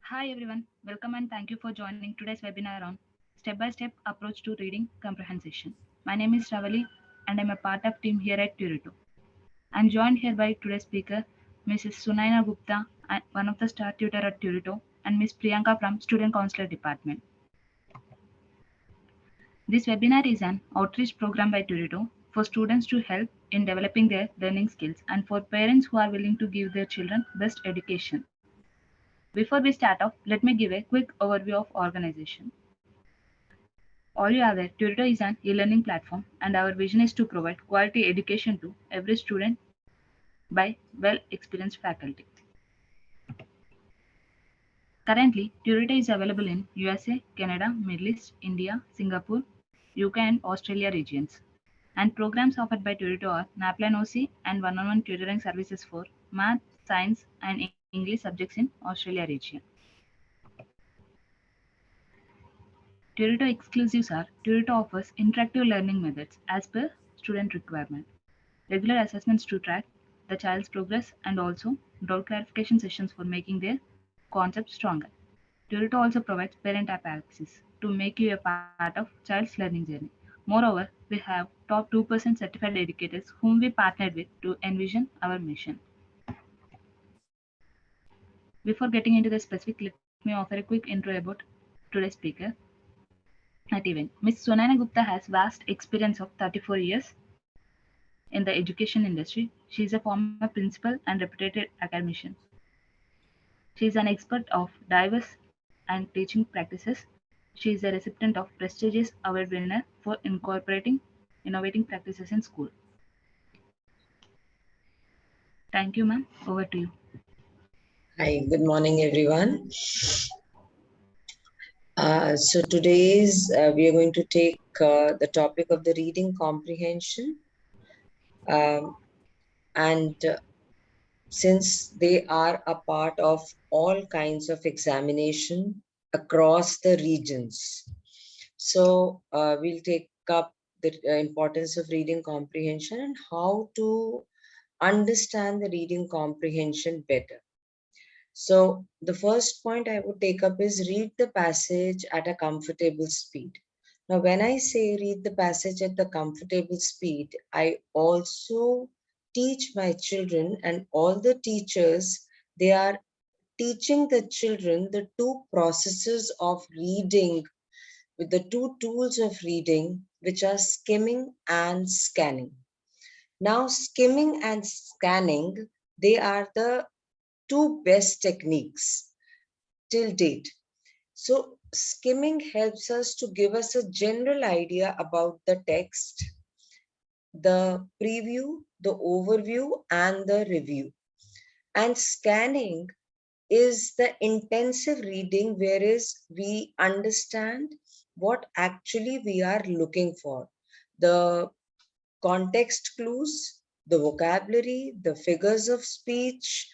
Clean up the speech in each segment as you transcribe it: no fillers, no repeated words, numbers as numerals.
Hi everyone, welcome and thank you for joining today's webinar on step-by-step approach to reading comprehension. My name is Ravali and I'm a part of team here at Turito. I'm joined here by today's speaker, Mrs. Sunaina Gupta, one of the star tutor at Turito, and Ms. Priyanka from Student Counselor Department. This webinar is an outreach program by Turito for students to help in developing their learning skills and for parents who are willing to give their children best education. Before we start off, let me give a quick overview of organization. All you aware, Turito is an e-learning platform and our vision is to provide quality education to every student by well-experienced faculty. Currently, Turito is available in USA, Canada, Middle East, India, Singapore, UK and Australia regions. And programs offered by Turito are NAPLAN OC and one-on-one tutoring services for math, science and English subjects in Australia region. Turito exclusives are Turito offers interactive learning methods as per student requirement, regular assessments to track the child's progress, and also doubt clarification sessions for making their concepts stronger. Turito also provides parent app access to make you a part of child's learning journey. Moreover, we have top 2% certified educators whom we partnered with to envision our mission. Before getting into the specific, let me offer a quick intro about today's speaker at event. Ms. Sonana Gupta has vast experience of 34 years in the education industry. She is a former principal and reputed academician. She is an expert of diverse and teaching practices. She is a recipient of prestigious award winner for incorporating innovating practices in school. Thank you, ma'am. Over to you. Hi, good morning, everyone. So today's we are going to take the topic of the reading comprehension, um, and since they are a part of all kinds of examination across the regions, so we'll take up the importance of reading comprehension and how to understand the reading comprehension better. So the first point I would take up is read the passage at a comfortable speed. Now, when I say read the passage at the comfortable speed, I also teach my children and all the teachers, they are teaching the children the two processes of reading with the two tools of reading, which are skimming and scanning. Now, skimming and scanning, they are the two best techniques till date. So, skimming helps us to give us a general idea about the text, the preview, the overview, and the review. And scanning is the intensive reading, whereas we understand what actually we are looking for. The context clues, the vocabulary, the figures of speech,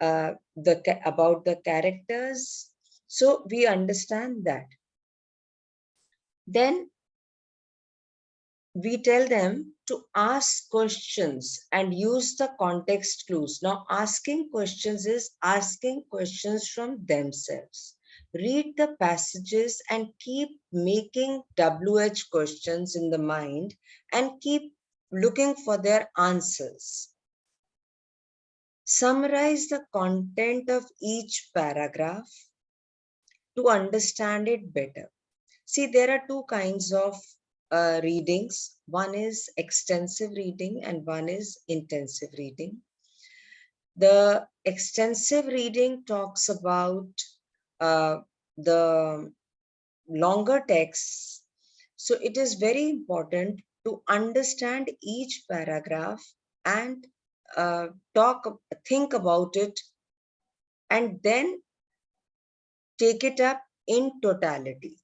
about the characters. So we understand that. Then we tell them to ask questions and use the context clues. Now, asking questions is asking questions from themselves. Read the passages and keep making WH questions in the mind and keep looking for their answers. Summarize the content of each paragraph to understand it better. See, there are two kinds of readings. One is extensive reading and one is intensive reading. The extensive reading talks about the longer texts. So it is very important to understand each paragraph and think about it, and then take it up in totality.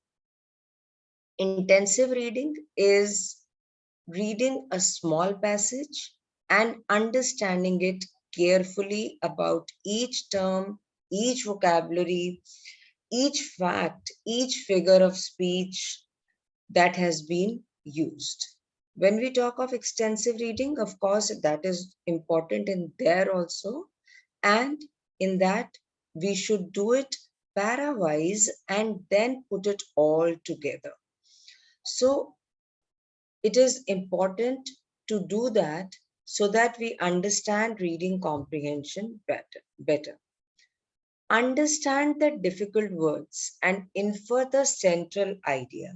Intensive reading is reading a small passage and understanding it carefully about each term, each vocabulary, each fact, each figure of speech that has been used. When we talk of extensive reading, of course, that is important in there also. And in that, we should do it para-wise and then put it all together. So it is important to do that so that we understand reading comprehension better. Understand the difficult words and infer the central idea.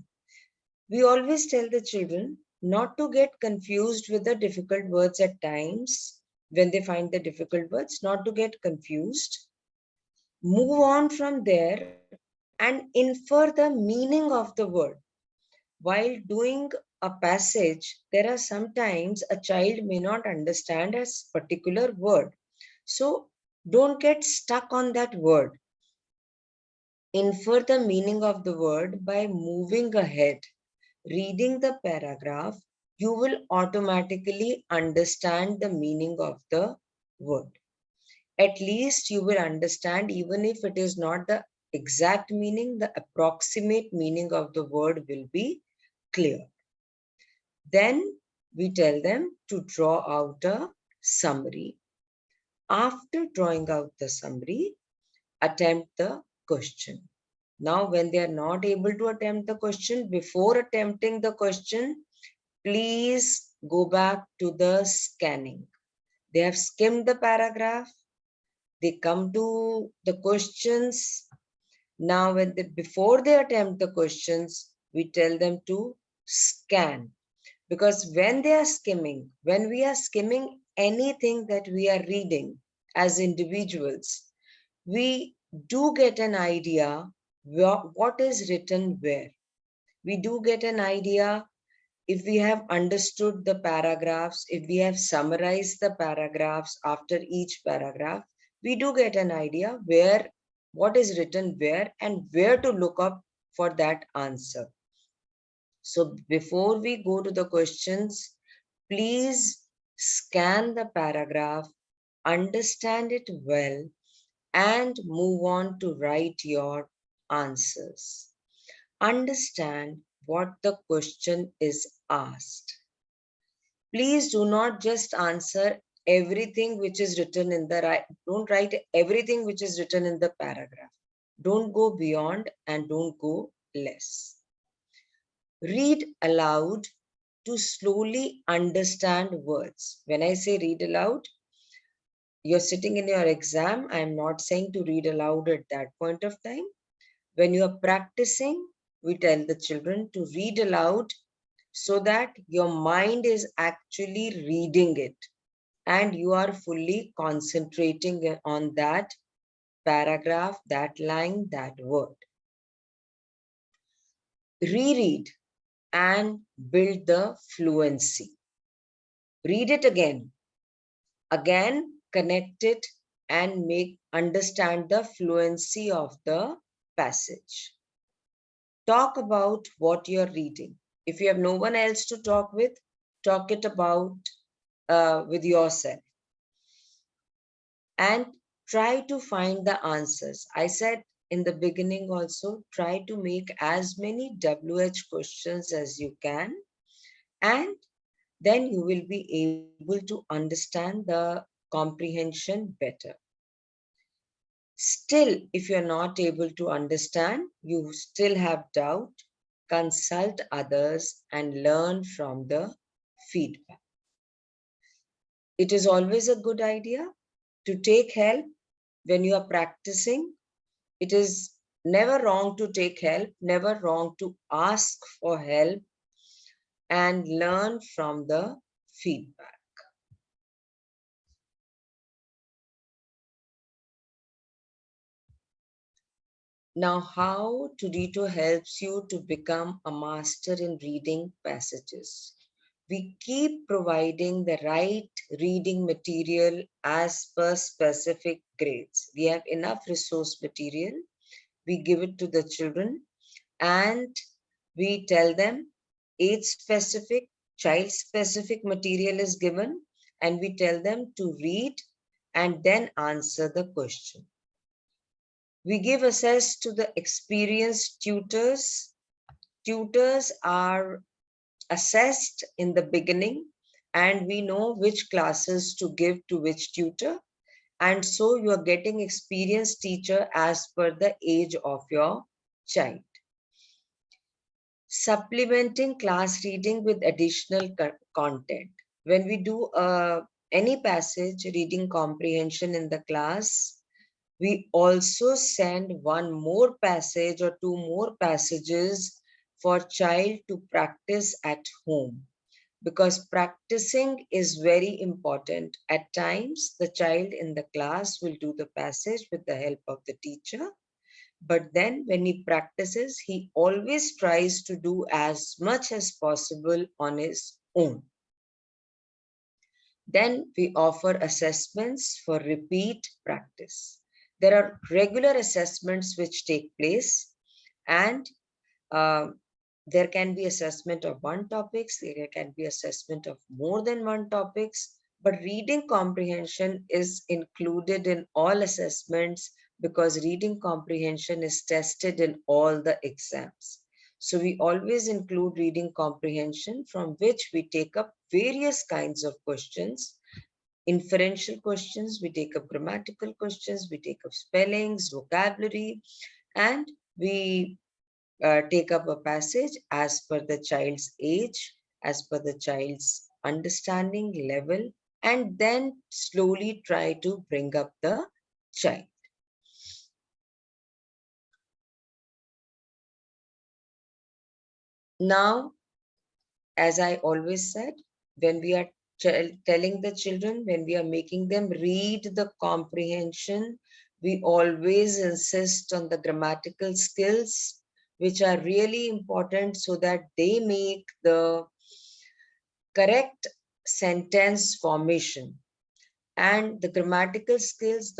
We always tell the children not to get confused with the difficult words at times when they find the difficult words, not to get confused. Move on from there and infer the meaning of the word. While doing a passage, there are sometimes a child may not understand a particular word. So don't get stuck on that word. Infer the meaning of the word by moving ahead. Reading the paragraph, you will automatically understand the meaning of the word. At least you will understand, even if it is not the exact meaning, the approximate meaning of the word will be clear. Then we tell them to draw out a summary. After drawing out the summary, attempt the question. Now, when they are not able to attempt the question, before attempting the question, please go back to the scanning. They have skimmed the paragraph. They come to the questions. Now, before they attempt the questions, we tell them to scan. Because when they are skimming, when we are skimming anything that we are reading as individuals, we do get an idea what is written where. We do get an idea if we have understood the paragraphs, if we have summarized the paragraphs after each paragraph, we do get an idea where, what is written where and where to look up for that answer. So before we go to the questions, please scan the paragraph, understand it well, and move on to write your answers. Understand what the question is asked. Please do not just answer everything which is written in the don't write everything which is written in the paragraph. Don't go beyond and don't go less. Read aloud to slowly understand words. When I say read aloud, you're sitting in your exam. I'm not saying to read aloud at that point of time. When you are practicing, we tell the children to read aloud so that your mind is actually reading it and you are fully concentrating on that paragraph, that line, that word. Reread and build the fluency. Read it again, connect it and understand the fluency of the passage. Talk about what you're reading. If you have no one else to talk with, talk it about with yourself. And try to find the answers. I said in the beginning also, try to make as many WH questions as you can, and then you will be able to understand the comprehension better. Still, if you're not able to understand, you still have doubt, consult others and learn from the feedback. It is always a good idea to take help when you are practicing. It is never wrong to take help, never wrong to ask for help and learn from the feedback. Now, how Turito helps you to become a master in reading passages. We keep providing the right reading material as per specific grades. We have enough resource material. We give it to the children and we tell them age-specific, child-specific material is given and we tell them to read and then answer the question. We give access to the experienced tutors. Tutors are assessed in the beginning and we know which classes to give to which tutor. And so you are getting experienced teacher as per the age of your child. Supplementing class reading with additional content. When we do any passage reading comprehension in the class, we also send one more passage or two more passages for child to practice at home, because practicing is very important. At times, the child in the class will do the passage with the help of the teacher, but then when he practices, he always tries to do as much as possible on his own. Then we offer assessments for repeat practice. There are regular assessments which take place, and uh, there can be assessment of one topics, there can be assessment of more than one topics, but reading comprehension is included in all assessments because reading comprehension is tested in all the exams. So we always include reading comprehension, from which we take up various kinds of questions. Inferential questions, we take up grammatical questions, we take up spellings, vocabulary, and we take up a passage as per the child's age, as per the child's understanding level, and then slowly try to bring up the child. Now, as I always said, when we are telling the children, when we are making them read the comprehension, we always insist on the grammatical skills, which are really important so that they make the correct sentence formation. And the grammatical skills,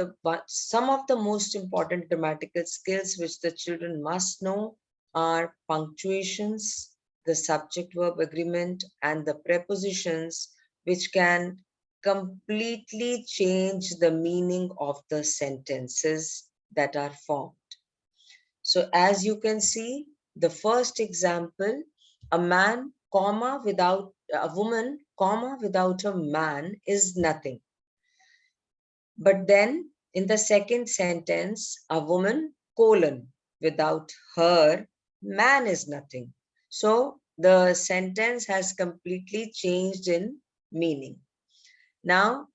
some of the most important grammatical skills which the children must know are punctuations, the subject verb agreement, and the prepositions, which can completely change the meaning of the sentences that are formed. So as you can see, the first example, a man, comma, without a woman, comma, without a man is nothing. But then in the second sentence, a woman, colon, without her, man is nothing. So the sentence has completely changed in meaning. Now,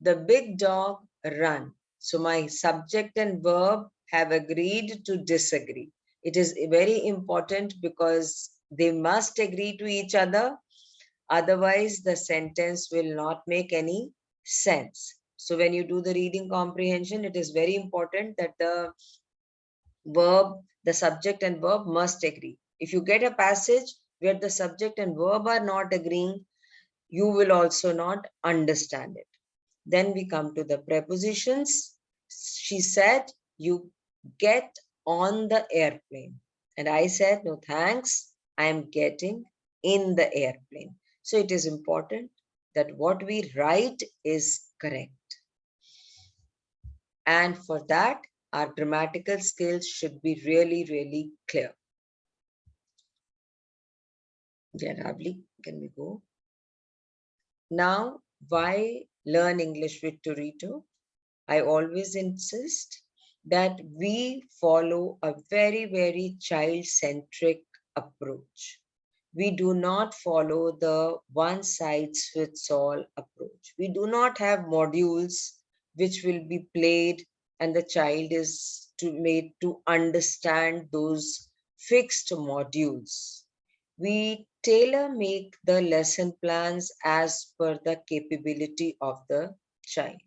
the big dog run. So my subject and verb have agreed to disagree. It is very important because they must agree to each other. Otherwise, the sentence will not make any sense. So when you do the reading comprehension, it is very important that the verb, the subject and verb must agree. If you get a passage where the subject and verb are not agreeing, you will also not understand it. Then we come to the prepositions. She said, you get on the airplane. And I said, no thanks, I am getting in the airplane. So it is important that what we write is correct. And for that, our grammatical skills should be really, really clear. Yeah, Ravli, can we go? Now, why learn English with Turito? I always insist that we follow a very, very child-centric approach. We do not follow the one-size-fits-all approach. We do not have modules which will be played and the child is made to understand those fixed modules. We tailor make the lesson plans as per the capability of the child.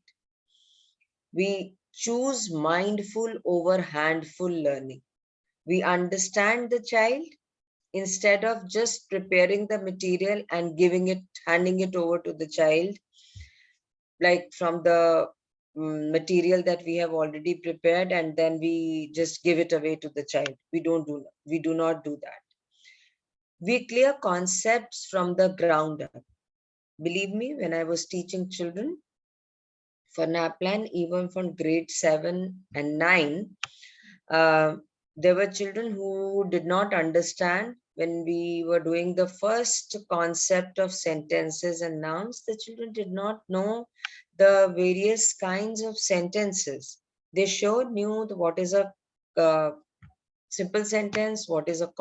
We choose mindful over handful learning. We understand the child instead of just preparing the material and handing it over to the child, like from the material that we have already prepared, and then we just give it away to the child. We do not do that. We clear concepts from the ground up. Believe me, when I was teaching children for NAPLAN, even from grade 7 and 9, there were children who did not understand when we were doing the first concept of sentences and nouns. The children did not know the various kinds of sentences. They sure knew what is a uh, simple sentence, what is a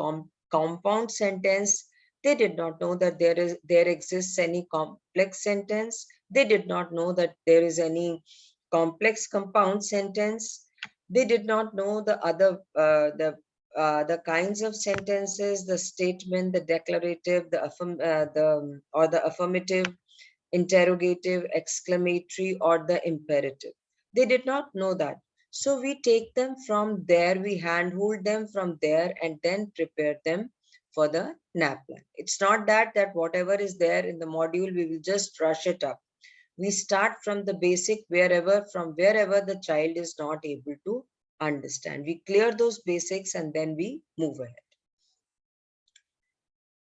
compound sentence. They did not know that there exists any complex sentence. They did not know that there is any complex compound sentence. They did not know the other the kinds of sentences, the statement, the declarative, the affirmative, interrogative, exclamatory, or the imperative. They did not know that. So we take them from there, we handhold them from there, and then prepare them for the NAPLAN. It's not that whatever is there in the module, we will just rush it up. We start from the basic from wherever the child is not able to understand. We clear those basics and then we move ahead.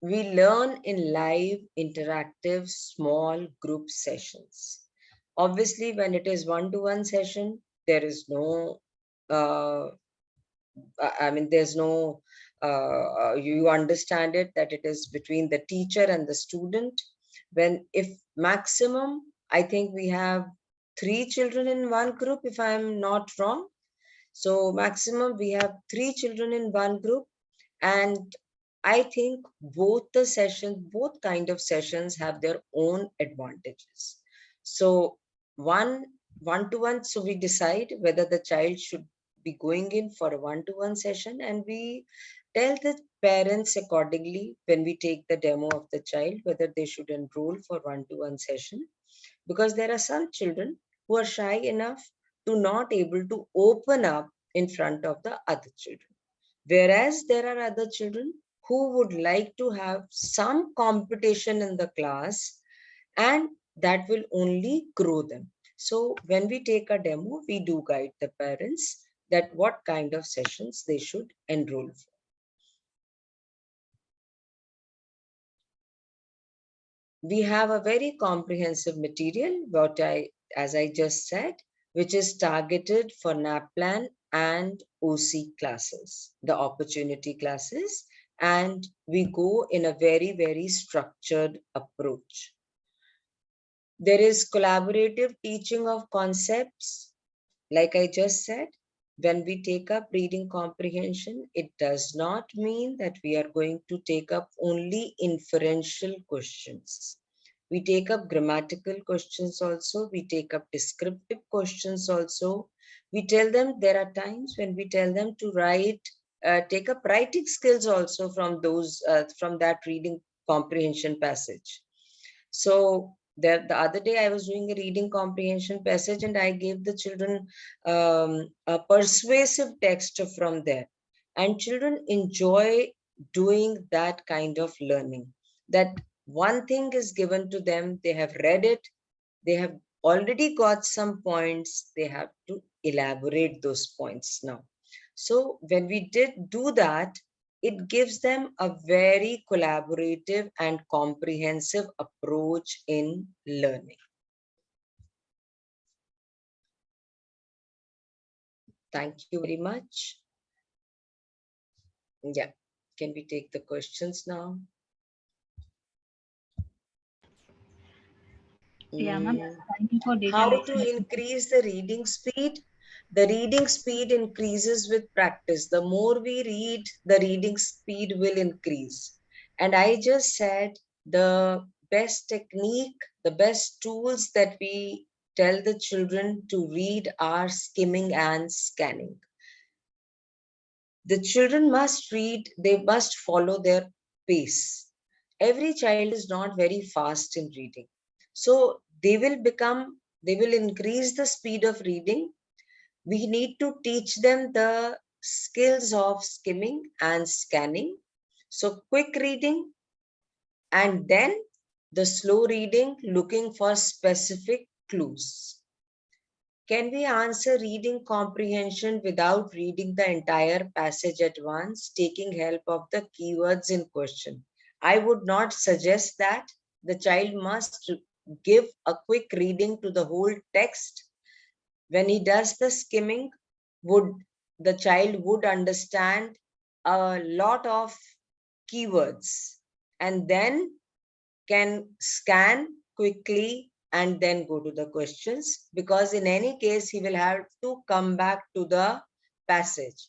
We learn in live, interactive, small group sessions. Obviously, when it is one-to-one session, there is no, there's no, you understand it that it is between the teacher and the student. When, if maximum, I think we have 3 children in one group, if I'm not wrong. So maximum we have 3 children in one group, and I think both kind of sessions have their own advantages. So one to one, so we decide whether the child should be going in for a one-to-one session, and we tell the parents accordingly when we take the demo of the child whether they should enroll for one-to-one session, because there are some children who are shy enough to not able to open up in front of the other children. Whereas there are other children who would like to have some competition in the class, and that will only grow them. So when we take a demo, we do guide the parents that what kind of sessions they should enroll for. We have a very comprehensive material, as I just said, which is targeted for NAPLAN and OC classes, the opportunity classes, and we go in a very, very structured approach. There is collaborative teaching of concepts. Like I just said, when we take up reading comprehension, it does not mean that we are going to take up only inferential questions. We take up grammatical questions also. We take up descriptive questions also. We tell them, there are times when we tell them to write, take up writing skills also from that reading comprehension passage. So the other day I was doing a reading comprehension passage, and I gave the children a persuasive text from there. And children enjoy doing that kind of learning. That one thing is given to them, they have read it, they have already got some points, they have to elaborate those points now. So when we did do that, it gives them a very collaborative and comprehensive approach in learning. Thank you very much. Yeah, can we take the questions now? Yeah, ma'am. Thank you for How detailed to explanation. increase the reading speed? The reading speed increases with practice. The more we read, the reading speed will increase. And I just said the best technique, the best tools that we tell the children to read are skimming and scanning. The children must read, they must follow their pace. Every child is not very fast in reading. So they will increase the speed of reading. We need to teach them the skills of skimming and scanning. So quick reading, and then the slow reading, looking for specific clues. Can we answer reading comprehension without reading the entire passage at once, taking help of the keywords in question? I would not suggest that. The child must give a quick reading to the whole text. When he does the skimming, the child would understand a lot of keywords, and then can scan quickly and then go to the questions, because in any case, he will have to come back to the passage.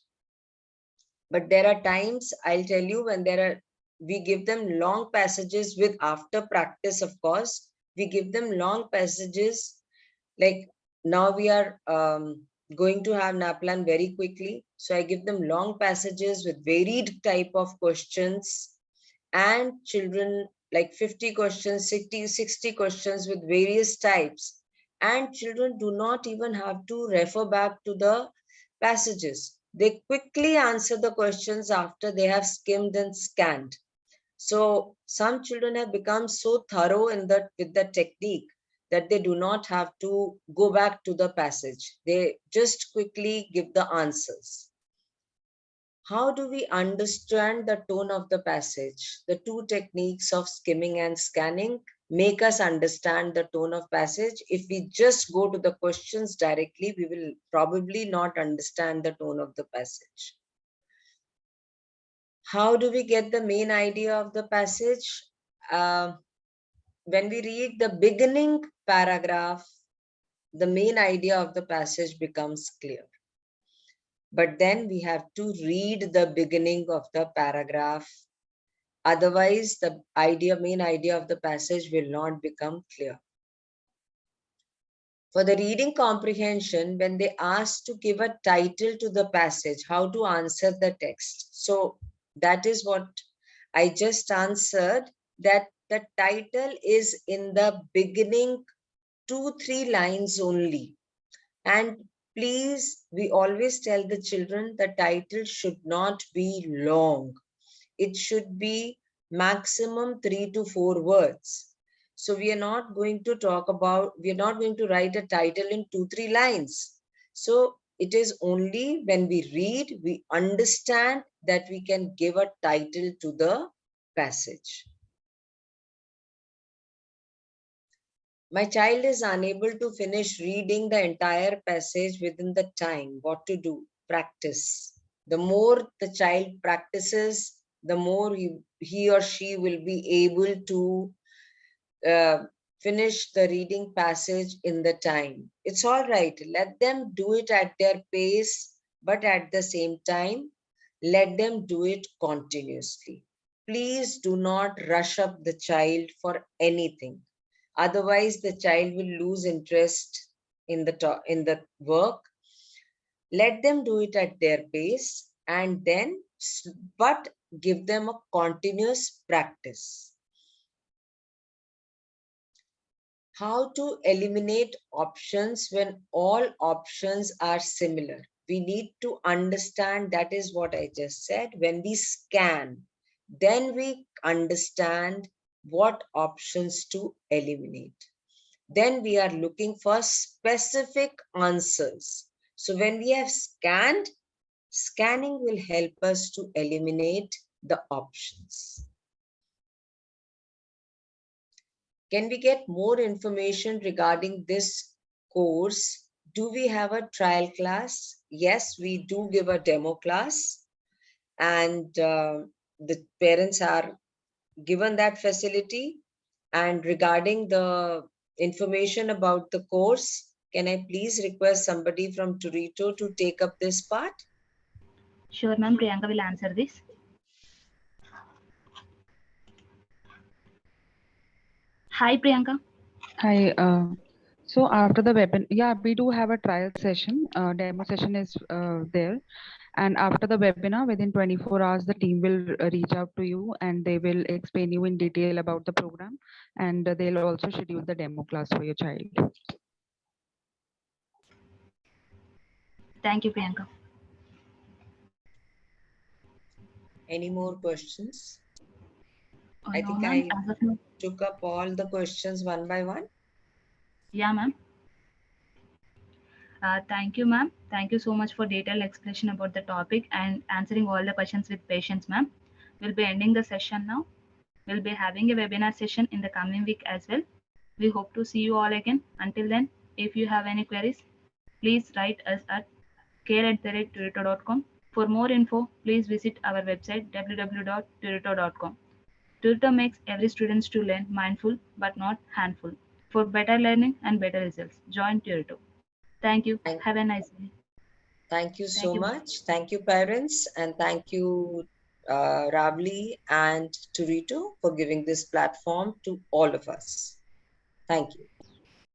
But there are times, I'll tell you, when we give them long passages with after practice, of course, we give them long passages. Like now we are going to have NAPLAN very quickly. So I give them long passages with varied type of questions, and children like 50 questions, 60 questions with various types. And children do not even have to refer back to the passages. They quickly answer the questions after they have skimmed and scanned. So some children have become so thorough with the technique that they do not have to go back to the passage. They just quickly give the answers. How do we understand the tone of the passage? The two techniques of skimming and scanning make us understand the tone of passage. If we just go to the questions directly, we will probably not understand the tone of the passage. How do we get the main idea of the passage? When we read the beginning paragraph, the main idea of the passage becomes clear. But then we have to read the beginning of the paragraph. Otherwise, the main idea of the passage will not become clear. For the reading comprehension, when they ask to give a title to the passage, how to answer the text. So that is what I just answered, that the title is in the beginning 2-3 lines only. And please, we always tell the children the title should not be long. It should be maximum 3 to 4 words. So we are not going to write a title in 2-3 lines. So it is only when we read, we understand that we can give a title to the passage. My child is unable to finish reading the entire passage within the time. What to do? Practice. The more the child practices, the more he or she will be able to finish the reading passage in the time. It's all right. Let them do it at their pace, but at the same time, let them do it continuously. Please do not rush up the child for anything. Otherwise, the child will lose interest in the work. Let them do it at their pace, and then, but give them a continuous practice. How to eliminate options when all options are similar? We need to understand, that is what I just said. When we scan, then we understand what options to eliminate. Then we are looking for specific answers. So when we have scanned, scanning will help us to eliminate the options. Can we get more information regarding this course? Do we have a trial class? Yes, we do give a demo class, and the parents are given that facility. And regarding the information about the course, can I please request somebody from Turito to take up this part? Sure, ma'am. Priyanka will answer this. Hi, Priyanka. Hi. So after the webinar, yeah, we do have a trial session. Demo session is there, and after the webinar, within 24 hours, the team will reach out to you and they will explain you in detail about the program, and they'll also schedule the demo class for your child. Thank you, Priyanka. Any more questions? Oh, I no, think ma'am. I As of now. took up all the questions one by one. Yeah, ma'am. Thank you, ma'am. Thank you so much for detailed explanation about the topic and answering all the questions with patience, ma'am. We'll be ending the session now. We'll be having a webinar session in the coming week as well. We hope to see you all again. Until then, if you have any queries, please write us at care@turito.com. For more info, please visit our website www.turito.com. Turito makes every student to learn mindful but not handful. for better learning and better results. Join Turito. Thank you. Thank, Have a nice day. thank you Thank so you. much. Thank you, parents, and thank you, Ravli and Turito, for giving this platform to all of us. Thank you.